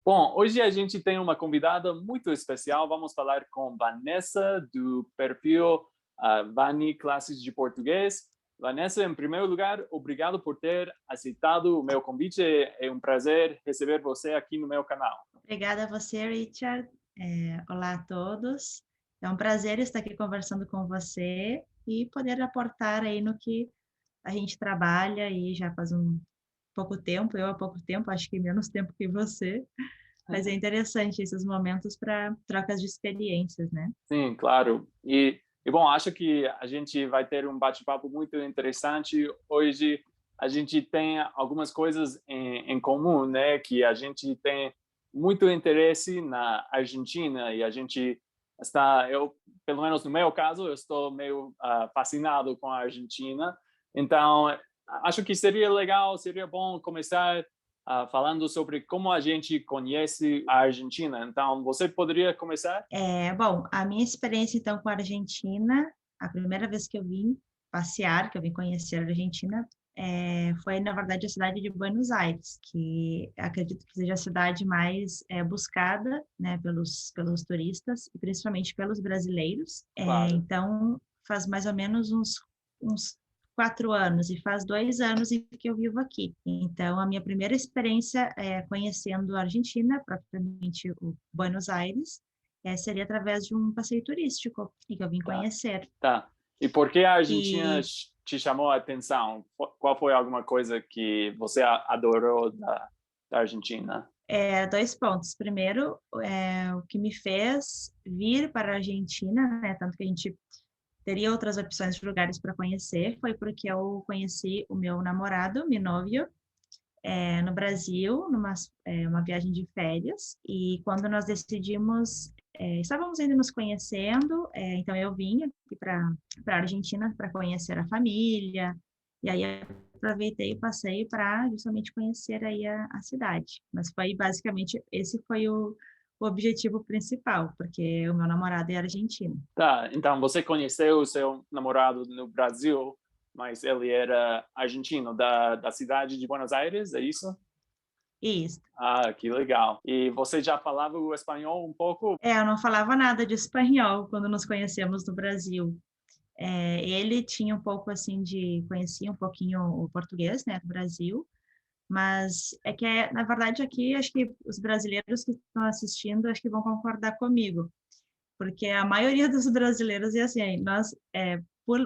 Bom, hoje a gente tem uma convidada muito especial. Vamos falar com Vanessa, do perfil Vani Classes de Português. Vanessa, em primeiro lugar, obrigado por ter aceitado o meu convite. É um prazer receber você aqui no meu canal. Obrigada a você, Richard. Olá a todos. É um prazer estar aqui conversando com você e poder aportar aí no que a gente trabalha e já faz um pouco tempo, eu há pouco tempo, acho que menos tempo que você, mas é interessante esses momentos para trocas de experiências, né? Sim, claro. Bom, acho que a gente vai ter um bate-papo muito interessante. Hoje a gente tem algumas coisas em comum, né? Que a gente tem muito interesse na Argentina e a gente pelo menos no meu caso, eu estou meio fascinado com a Argentina. Então, acho que seria legal, seria bom começar falando sobre como a gente conhece a Argentina. Então, você poderia começar? Bom, a minha experiência então com a Argentina, a primeira vez que eu vim passear, que eu vim conhecer a Argentina, foi na verdade a cidade de Buenos Aires, que acredito que seja a cidade mais buscada, né, pelos turistas e principalmente pelos brasileiros. Claro. Então faz mais ou menos uns 4 anos e faz 2 anos em que eu vivo aqui. Então a minha primeira experiência conhecendo a Argentina, propriamente o Buenos Aires, seria através de um passeio turístico e que eu vim Tá, conhecer. tá. E por que a Argentina E te chamou a atenção? Qual foi alguma coisa que você adorou da Argentina? 2 pontos. Primeiro, o que me fez vir para a Argentina, né, tanto que a gente teria outras opções de lugares para conhecer, foi porque eu conheci o meu namorado, meu novio, no Brasil, uma viagem de férias, e quando nós decidimos, estávamos ainda nos conhecendo, então eu vim aqui para a Argentina para conhecer a família, e aí aproveitei o passeio para justamente conhecer aí a cidade. Mas foi basicamente, esse foi o objetivo principal, porque o meu namorado é argentino. Tá, então você conheceu o seu namorado no Brasil, mas ele era argentino, da cidade de Buenos Aires, é isso? Isso. Ah, que legal. E você já falava o espanhol um pouco? Eu não falava nada de espanhol quando nos conhecemos no Brasil. Ele tinha um pouco assim conhecia um pouquinho o português, né, do Brasil, mas na verdade aqui acho que os brasileiros que estão assistindo acho que vão concordar comigo, porque a maioria dos brasileiros é assim,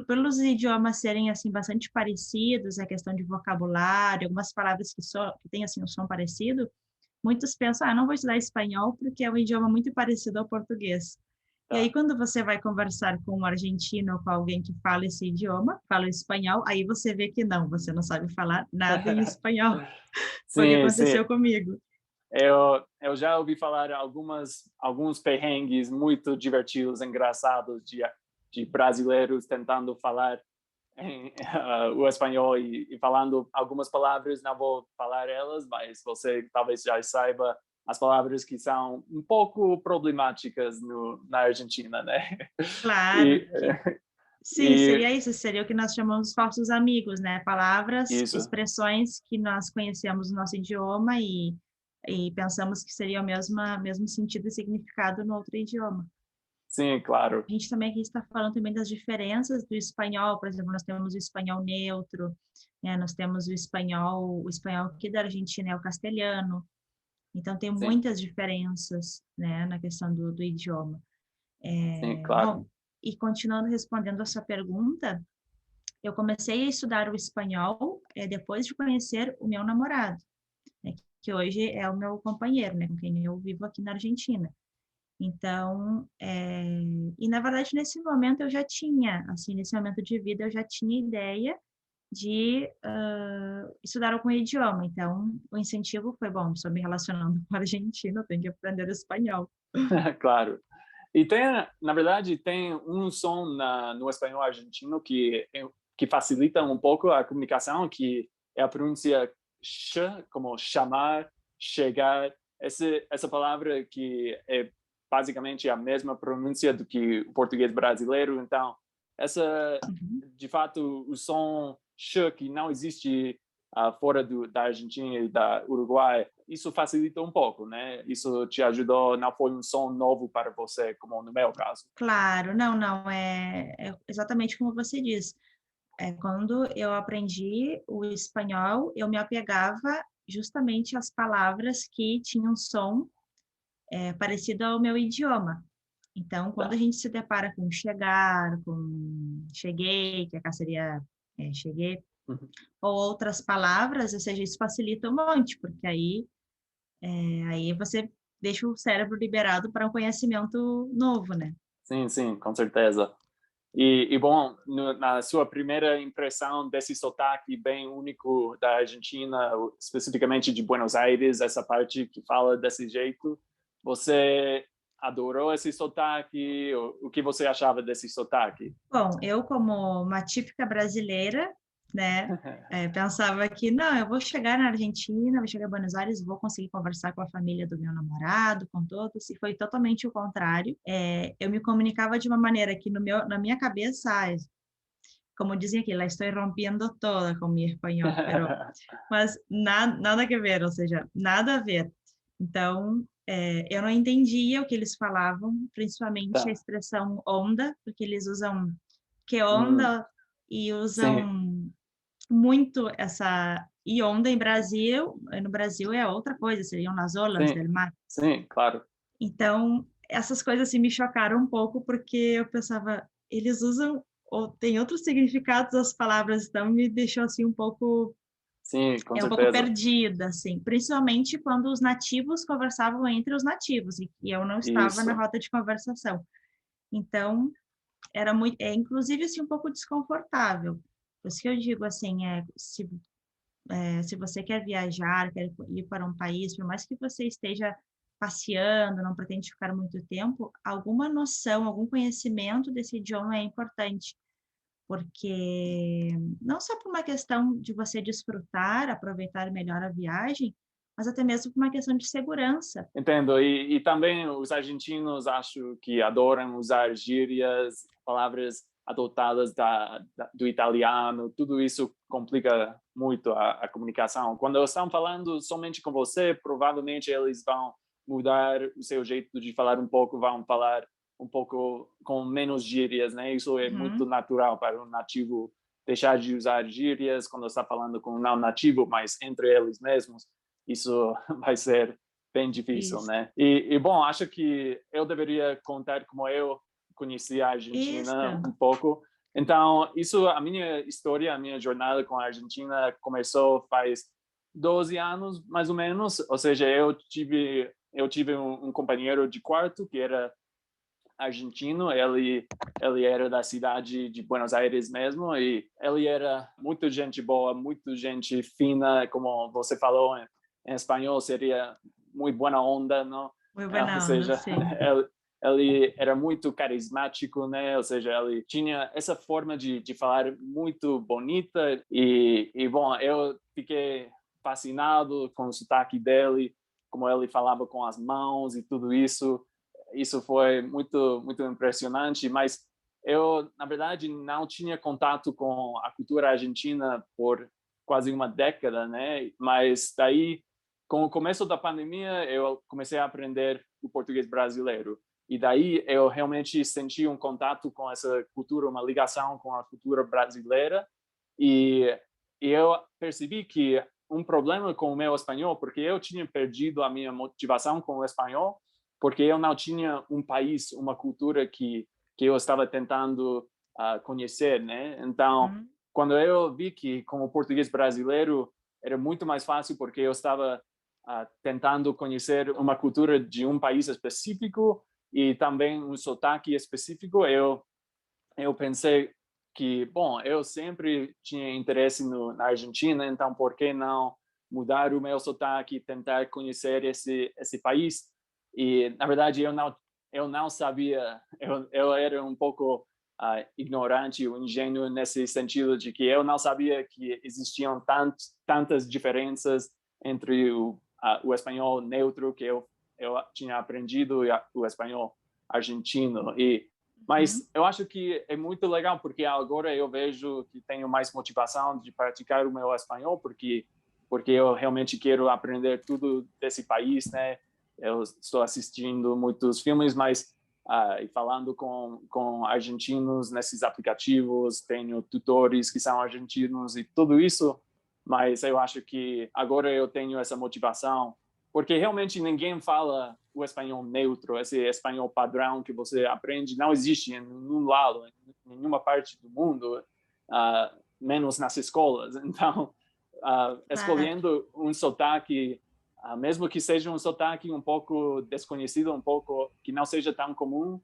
pelos idiomas serem assim bastante parecidos, a questão de vocabulário, algumas palavras que têm assim um som parecido, muitos pensam, não vou estudar espanhol porque é um idioma muito parecido ao português. E aí, Tá. quando você vai conversar com um argentino ou com alguém que fala esse idioma, fala o espanhol, aí você vê que não, você não sabe falar nada em espanhol. Foi o que Sim, sim. aconteceu comigo. Eu já ouvi falar alguns perrengues muito divertidos, engraçados de brasileiros tentando falar o espanhol e falando algumas palavras, não vou falar elas, mas você talvez já saiba as palavras que são um pouco problemáticas na Argentina, né? Claro E, que sim, e seria isso, seria o que nós chamamos de falsos amigos, né? Palavras, isso, expressões que nós conhecemos no nosso idioma e pensamos que seria o mesmo sentido e significado no outro idioma. sim, claro, A gente também aqui está falando também das diferenças do espanhol, por exemplo, nós temos o espanhol neutro, né, nós temos o espanhol aqui da Argentina é o castelhano, então tem sim, muitas diferenças, né, na questão do idioma. sim, claro. Bom, e continuando respondendo a sua pergunta, eu comecei a estudar o espanhol depois de conhecer o meu namorado, né, que hoje é o meu companheiro, né, com quem eu vivo aqui na Argentina. Então, e na verdade nesse momento eu já tinha, assim, nesse momento de vida eu já tinha ideia de estudar algum idioma. Então, o incentivo foi, bom, estou me relacionando com a Argentina, eu tenho que aprender espanhol. Claro. E tem, na verdade, tem um som no espanhol argentino que facilita um pouco a comunicação, que é a pronúncia ch, como chamar, chegar. Essa palavra que é basicamente a mesma pronúncia do que o português brasileiro. Então, essa, Uhum. de fato, o som ch que não existe fora da Argentina e da Uruguai, isso facilita um pouco, né? Isso te ajudou, não foi um som novo para você, como no meu caso. Claro, não, é exatamente como você disse. Quando eu aprendi o espanhol, eu me apegava justamente às palavras que tinham som parecido ao meu idioma. Então, quando a Tá. gente se depara com chegar, com cheguei, que acá seria cheguei, Uhum. ou outras palavras, ou seja, isso facilita um monte, porque aí você deixa o cérebro liberado para um conhecimento novo, né? Sim, com certeza. E bom, na sua primeira impressão desse sotaque bem único da Argentina, especificamente de Buenos Aires, essa parte que fala desse jeito, você adorou esse sotaque? O que você achava desse sotaque? Bom, eu como uma típica brasileira, né, pensava que não, eu vou chegar na Argentina, vou chegar em Buenos Aires, vou conseguir conversar com a família do meu namorado, com todos, e foi totalmente o contrário. Eu me comunicava de uma maneira que na minha cabeça, como dizem aqui, la estoy rompiendo toda com meu espanhol, mas nada a ver, ou seja, nada a ver. Então, eu não entendia o que eles falavam, principalmente a Tá. expressão onda, porque eles usam que Hum, onda e sim, usam muito essa e onda em Brasil, no Brasil é outra coisa, seriam nas olas sim, del mar. sim, claro. Então, essas coisas assim me chocaram um pouco porque eu pensava, eles usam ou tem outros significados as palavras, então me deixou assim Sim, com um pouco certeza. perdida, assim, principalmente quando os nativos conversavam entre os nativos e eu não estava na Isso. roda de conversação. Então, era muito, inclusive assim um pouco desconfortável. Por isso que eu digo assim, se você quer viajar, quer ir para um país, por mais que você esteja passeando, não pretende ficar muito tempo, alguma noção, algum conhecimento desse idioma é importante, porque não só por uma questão de você desfrutar, aproveitar melhor a viagem, mas até mesmo por uma questão de segurança. Entendo. E também os argentinos acho que adoram usar gírias, palavras adotadas do italiano. Tudo isso complica muito a comunicação. Quando eles estão falando somente com você, provavelmente eles vão mudar o seu jeito de falar um pouco, vão falar um pouco com menos gírias, né? Isso é muito Uhum, natural para um nativo deixar de usar gírias quando está falando com um não nativo, mas entre eles mesmos, isso vai ser bem difícil, isso. né? Bom, acho que eu deveria contar como eu conheci a Argentina Isso. um pouco. Então, a minha história, a minha jornada com a Argentina começou faz 12 anos, mais ou menos. Ou seja, eu tive um companheiro de quarto que era argentino, ele era da cidade de Buenos Aires mesmo, e ele era muito gente boa, muito gente fina, como você falou em espanhol, seria muito boa onda, não? Muy Ou buena onda, seja, sim. ele era muito carismático, né? Ou seja, ele tinha essa forma de falar muito bonita bom, eu fiquei fascinado com o sotaque dele, como ele falava com as mãos e tudo isso. Isso foi muito impressionante, mas eu, na verdade, não tinha contato com a cultura argentina por quase uma década, né? Mas daí, com o começo da pandemia, eu comecei a aprender o português brasileiro. E daí eu realmente senti um contato com essa cultura, uma ligação com a cultura brasileira. E, e eu percebi que um problema com o meu espanhol, porque eu tinha perdido a minha motivação com o espanhol, porque eu não tinha um país, uma cultura que eu estava tentando conhecer, né? Então, Uhum. quando eu vi que com o português brasileiro era muito mais fácil, porque eu estava tentando conhecer uma cultura de um país específico e também um sotaque específico, eu pensei que, bom, eu sempre tinha interesse na Argentina, então por que não mudar o meu sotaque e tentar conhecer esse país? E, na verdade, eu não sabia, eu era um pouco ignorante ou ingênuo nesse sentido de que eu não sabia que existiam tantas diferenças entre o espanhol neutro que eu tinha aprendido e o espanhol argentino. Uhum. Mas eu acho que é muito legal, porque agora eu vejo que tenho mais motivação de praticar o meu espanhol, porque eu realmente quero aprender tudo desse país, né? Eu estou assistindo muitos filmes, mas e falando com argentinos nesses aplicativos, tenho tutores que são argentinos e tudo isso, mas eu acho que agora eu tenho essa motivação, porque realmente ninguém fala o espanhol neutro, esse espanhol padrão que você aprende, não existe em nenhum lado, em nenhuma parte do mundo, menos nas escolas. Então, Claro. escolhendo um sotaque, mesmo que seja um sotaque um pouco desconhecido, um pouco que não seja tão comum,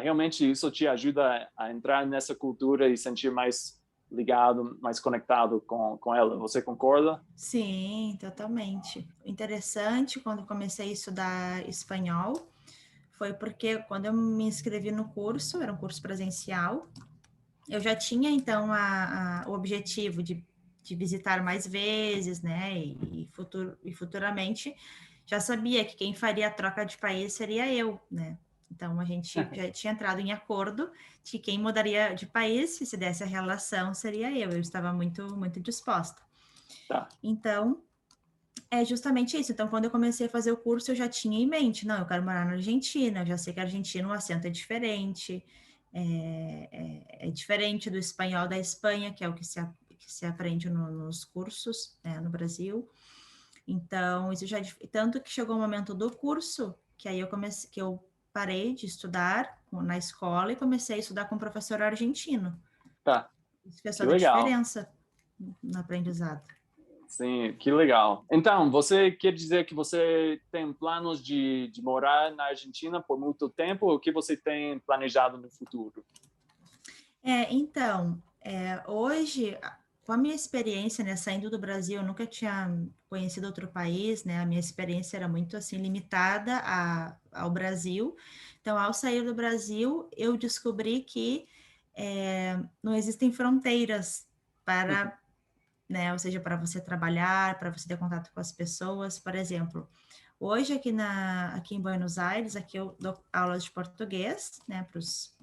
realmente isso te ajuda a entrar nessa cultura e sentir mais ligado, mais conectado com ela. Você concorda? Sim, totalmente. Interessante quando comecei a estudar espanhol foi porque quando eu me inscrevi no curso, era um curso presencial, eu já tinha então o objetivo de visitar mais vezes, né? E futuramente já sabia que quem faria a troca de país seria eu, né? Então a gente já tinha entrado em acordo de que quem mudaria de país, se desse a relação, seria eu. Eu estava muito disposta. Tá. Então, é justamente isso. Então, quando eu comecei a fazer o curso, eu já tinha em mente, não, eu quero morar na Argentina, eu já sei que a Argentina o acento é diferente, é diferente do espanhol da Espanha, que é o que se aprende nos cursos, né, no Brasil. Então, isso já tanto que chegou o momento do curso, que aí que eu parei de estudar na escola e comecei a estudar com um professor argentino. Tá. Isso fez Que toda a legal. diferença no aprendizado. Sim, que legal. Então, você quer dizer que você tem planos de morar na Argentina por muito tempo? Ou o que você tem planejado no futuro? Então, hoje, com a minha experiência, né, saindo do Brasil, eu nunca tinha conhecido outro país, né, a minha experiência era muito, assim, limitada ao Brasil. Então, ao sair do Brasil, eu descobri que não existem fronteiras para, né, ou seja, para você trabalhar, para você ter contato com as pessoas, por exemplo. Hoje, aqui em Buenos Aires, aqui eu dou aulas de português, né, para os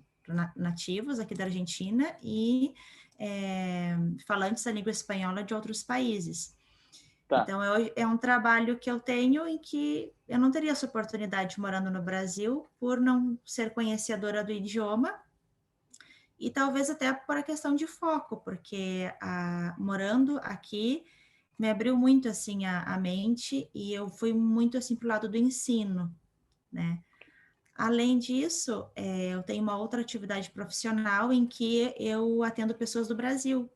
nativos aqui da Argentina e falantes da língua espanhola de outros países. Tá, Então, é um trabalho que eu tenho em que eu não teria essa oportunidade morando no Brasil por não ser conhecedora do idioma e talvez até por a questão de foco, porque morando aqui me abriu muito assim a mente e eu fui muito assim para o lado do ensino, né? Além disso, eu tenho uma outra atividade profissional em que eu atendo pessoas do Brasil.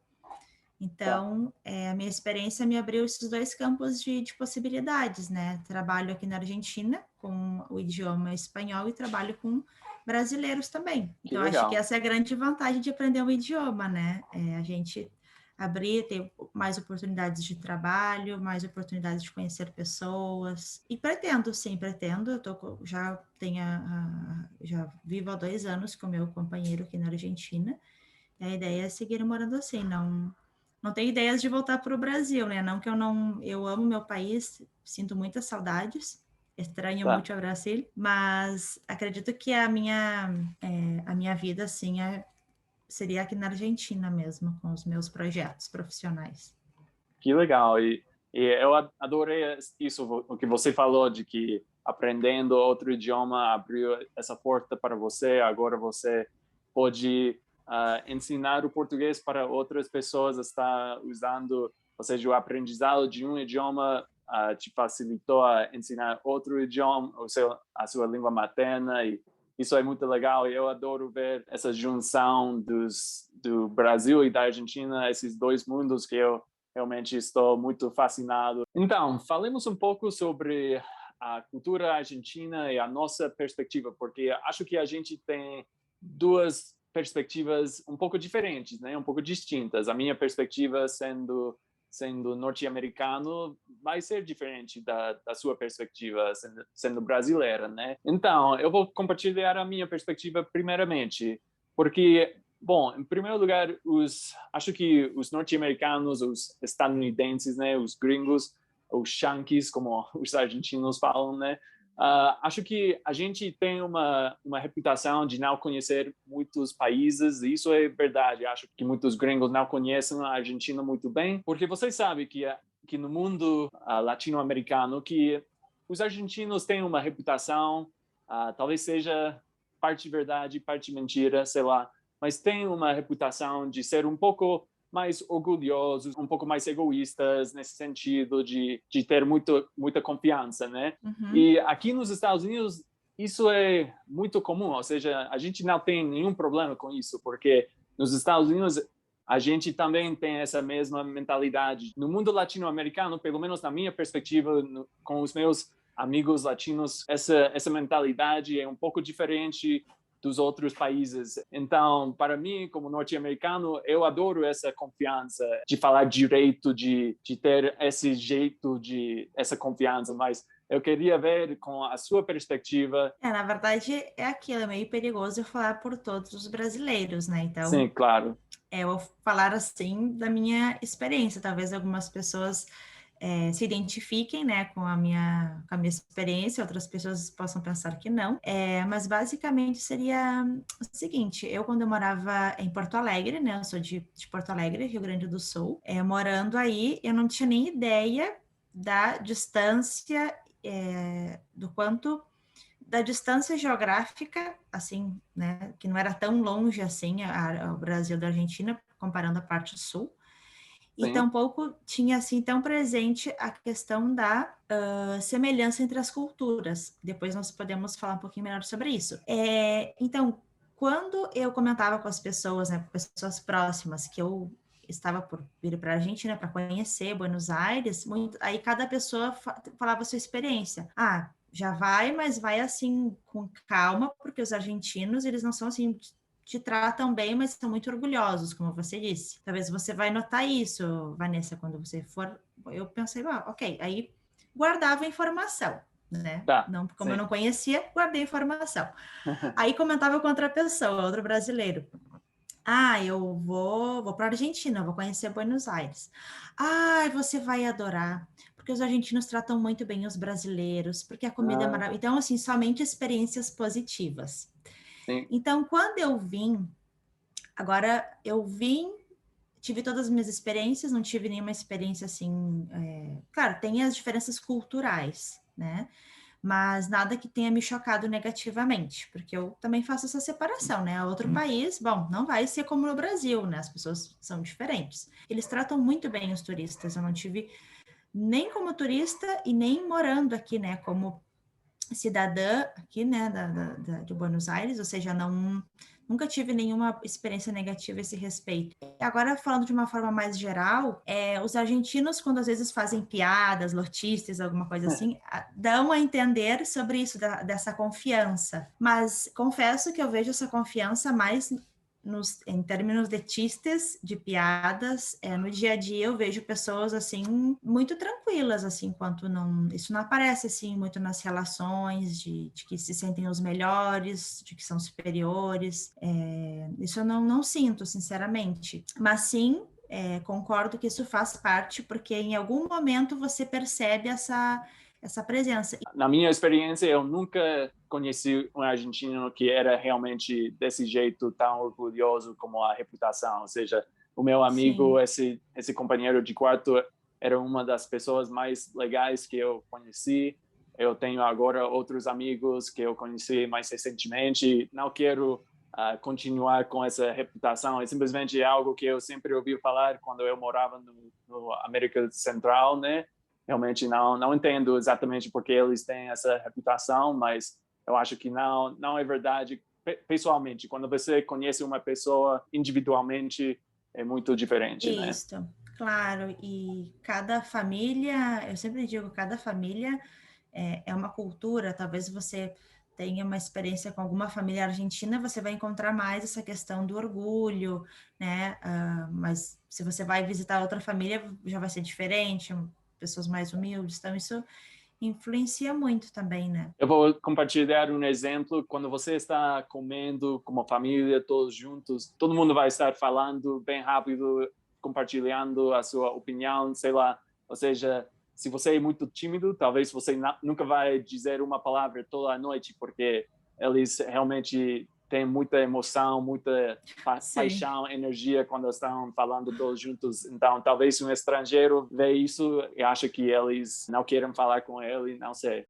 tá. Então, a minha experiência me abriu esses dois campos de possibilidades, né? Trabalho aqui na Argentina com o idioma espanhol e trabalho com brasileiros também. Que Então, acho que legal. essa é a grande vantagem de aprender um idioma, né? A gente ter mais oportunidades de trabalho, mais oportunidades de conhecer pessoas. E pretendo, sim, pretendo. Já tenho, já vivo há 2 anos com meu companheiro aqui na Argentina. E a ideia é seguir morando assim, não tenho ideias de voltar para o Brasil, né? Não que eu amo meu país, sinto muitas saudades, estranho Tá. muito o Brasil, mas acredito que a minha vida, assim, seria aqui na Argentina mesmo, com os meus projetos profissionais. Que legal. E eu adorei isso, o que você falou, de que aprendendo outro idioma abriu essa porta para você. Agora você pode ensinar o português para outras pessoas, está usando, ou seja, o aprendizado de um idioma te facilitou a ensinar outro idioma, a sua língua materna, e isso é muito legal. E eu adoro ver essa junção do Brasil e da Argentina, esses dois mundos que eu realmente estou muito fascinado. Então, falemos um pouco sobre a cultura argentina e a nossa perspectiva, porque acho que a gente tem duas perspectivas um pouco diferentes, né? Um pouco distintas. A minha perspectiva sendo norte-americano vai ser diferente da sua perspectiva sendo brasileira, né? Então, eu vou compartilhar a minha perspectiva primeiramente, porque bom, em primeiro lugar, acho que os norte-americanos, os estadunidenses, né, os gringos, os yankees, como os argentinos falam, né, Acho que a gente tem uma reputação de não conhecer muitos países, e isso é verdade. Acho que muitos gringos não conhecem a Argentina muito bem, porque você sabe que no mundo latino-americano, que os argentinos têm uma reputação, talvez seja parte verdade, parte mentira, sei lá, mas tem uma reputação de ser um pouco mais orgulhosos, um pouco mais egoístas nesse sentido de ter muita confiança, né? Uhum. E aqui nos Estados Unidos isso é muito comum, ou seja, a gente não tem nenhum problema com isso, porque nos Estados Unidos a gente também tem essa mesma mentalidade. No mundo latino-americano, pelo menos na minha perspectiva, com os meus amigos latinos, essa mentalidade é um pouco diferente dos outros países. Então, para mim, como norte-americano, eu adoro essa confiança de falar direito, de ter esse jeito, essa confiança, mas eu queria ver com a sua perspectiva. Na verdade, é aquilo, é meio perigoso eu falar por todos os brasileiros, né? Então, Sim, claro. eu vou falar assim da minha experiência. Talvez algumas pessoas se identifiquem, né, com a minha experiência, outras pessoas possam pensar que não. Mas basicamente seria o seguinte: eu quando eu morava em Porto Alegre, né, eu sou de Porto Alegre, Rio Grande do Sul, morando aí, eu não tinha nem ideia da distância, do quanto da distância geográfica, assim, né, que não era tão longe assim o Brasil da Argentina, comparando a parte sul, e Sim. tampouco tinha assim tão presente a questão da semelhança entre as culturas. Depois nós podemos falar um pouquinho melhor sobre isso. Então, quando eu comentava com as pessoas, né, com pessoas próximas, que eu estava por vir para a Argentina para conhecer Buenos Aires, aí cada pessoa falava a sua experiência. Já vai, mas vai assim com calma, porque os argentinos, eles não são assim, te tratam bem, mas são muito orgulhosos, como você disse. Talvez você vai notar isso, Vanessa, quando você for. Eu pensei, ok, aí guardava a informação, né? Tá, Não, como eu sim. não conhecia, guardei a informação. Aí comentava com outra pessoa, outro brasileiro. Eu vou para a Argentina, vou conhecer Buenos Aires. Você vai adorar, porque os argentinos tratam muito bem os brasileiros, porque a comida é maravilhosa. Então, assim, somente experiências positivas. Sim. Então, quando eu vim, tive todas as minhas experiências, não tive nenhuma experiência assim. Claro, tem as diferenças culturais, né? Mas nada que tenha me chocado negativamente, porque eu também faço essa separação, né? Outro país, bom, não vai ser como no Brasil, né? As pessoas são diferentes. Eles tratam muito bem os turistas, eu não tive nem como turista e nem morando aqui, né? Como cidadã aqui, né? De Buenos Aires, ou seja, nunca tive nenhuma experiência negativa a esse respeito. Agora, falando de uma forma mais geral, os argentinos, quando às vezes fazem piadas, lortistas, alguma coisa assim, dão a entender sobre isso, dessa confiança. Mas confesso que eu vejo essa confiança mais em termos de chistes, de piadas, no dia a dia eu vejo pessoas assim muito tranquilas, assim, enquanto isso não aparece assim muito nas relações de que se sentem os melhores, de que são superiores. Isso eu não sinto, sinceramente. Mas sim, concordo que isso faz parte, porque em algum momento você percebe essa presença. Na minha experiência, eu nunca conheci um argentino que era realmente desse jeito tão orgulhoso como a reputação. Ou seja, o meu amigo, esse companheiro de quarto, era uma das pessoas mais legais que eu conheci. Eu tenho agora outros amigos que eu conheci mais recentemente. Não quero continuar com essa reputação. É simplesmente algo que eu sempre ouvi falar quando eu morava no América Central, né? Realmente não entendo exatamente porque eles têm essa reputação, mas eu acho que não é verdade. Pessoalmente, quando você conhece uma pessoa individualmente, é muito diferente, né? Isso, claro. E cada família, eu sempre digo, cada família é uma cultura. Talvez você tenha uma experiência com alguma família argentina, você vai encontrar mais essa questão do orgulho, né? Mas se você vai visitar outra família, já vai ser diferente, pessoas mais humildes. Então, isso influencia muito também, né? Eu vou compartilhar um exemplo. Quando você está comendo com uma família, todos juntos, todo mundo vai estar falando bem rápido, compartilhando a sua opinião, sei lá. Ou seja, se você é muito tímido, talvez você nunca vai dizer uma palavra toda a noite, porque eles realmente têm muita emoção, muita paixão, energia quando estão falando todos juntos. Então, talvez um estrangeiro vê isso e acha que eles não querem falar com ele, não sei.